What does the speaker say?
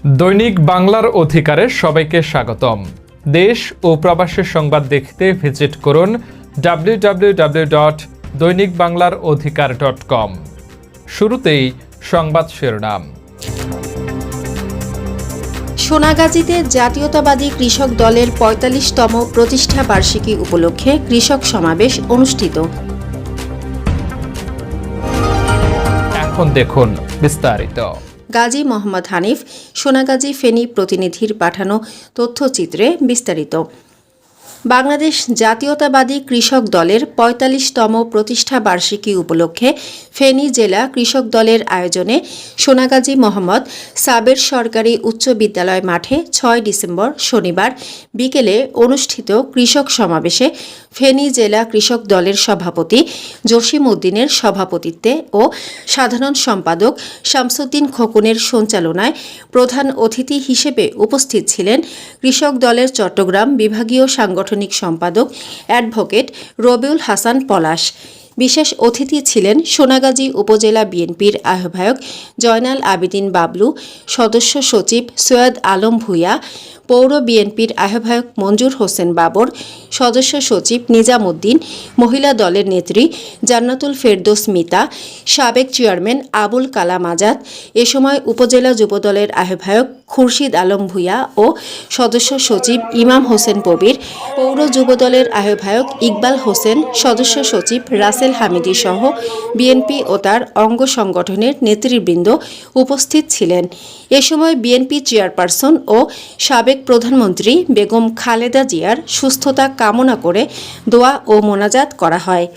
দৈনিক বাংলার অধিকারে সবাইকে স্বাগতম। দেশ ও প্রবাসের সংবাদ দেখতে ভিজিট করুন www.দৈনিকবাংলারঅধিকার.com। শুরুতেই সংবাদ শিরোনাম। সোনাগাজীতে জাতীয়তাবাদী কৃষক দলের ৪৫তম প্রতিষ্ঠা বার্ষিকী উপলক্ষে কৃষক সমাবেশ অনুষ্ঠিত। এখন দেখুন বিস্তারিত। গাজী মোহাম্মদ হানিফ, সোনাগাজী ফেনী প্রতিনিধির পাঠানো তথ্যচিত্রে বিস্তারিত। বাংলাদেশ জাতীয়তাবাদী কৃষক দলের ৪৫তম প্রতিষ্ঠা বার্ষিকী উপলক্ষে ফেনী জেলা কৃষক দলের আয়োজনে সোনাগাজী মোহাম্মদ সাবের সরকারি উচ্চ বিদ্যালয় মাঠে ৬ ডিসেম্বর শনিবার বিকেলে অনুষ্ঠিত কৃষক সমাবেশে ফেনী জেলা কৃষক দলের সভাপতি জসিম উদ্দিনের সভাপতিত্বে ও সাধারণ সম্পাদক শামসুদ্দিন খোকনের সঞ্চালনায় প্রধান অতিথি হিসেবে উপস্থিত ছিলেন কৃষক দলের চট্টগ্রাম বিভাগীয় সাংগঠনিক সম্পাদক অ্যাডভোকেট রবিউল হাসান পলাশ। বিশেষ অতিথি ছিলেন সোনাগাজী উপজেলা বিএনপির আহ্বায়ক জয়নাল আবেদিন বাবলু, সদস্য সচিব সৈয়দ আলম ভূঁইয়া, পৌর বিএনপির আহ্বায়ক মঞ্জুর হোসেন বাবর, সদস্য সচিব নিজাম উদ্দিন, মহিলা দলের নেত্রী জান্নাতুল ফেরদৌস মিতা, সাবেক চেয়ারম্যান আবুল কালাম আজাদ। এ সময় উপজেলা যুবদলের আহ্বায়ক খুরশিদ আলম ভূঁইয়া ও সদস্য সচিব ইমাম হোসেন কবির, পৌর যুবদলের আহ্বায়ক ইকবাল হোসেন, সদস্য সচিব রাসেল হামিদি সহ বিএনপি ও তার অঙ্গ সংগঠনের নেতৃবৃন্দ উপস্থিত ছিলেন। এ সময় বিএনপি চেয়ারপারসন ও সাবেক প্রধানমন্ত্রী বেগম খালেদা জিয়ার সুস্থতা কামনা করে দোয়া ও মোনাজাত করা হয়।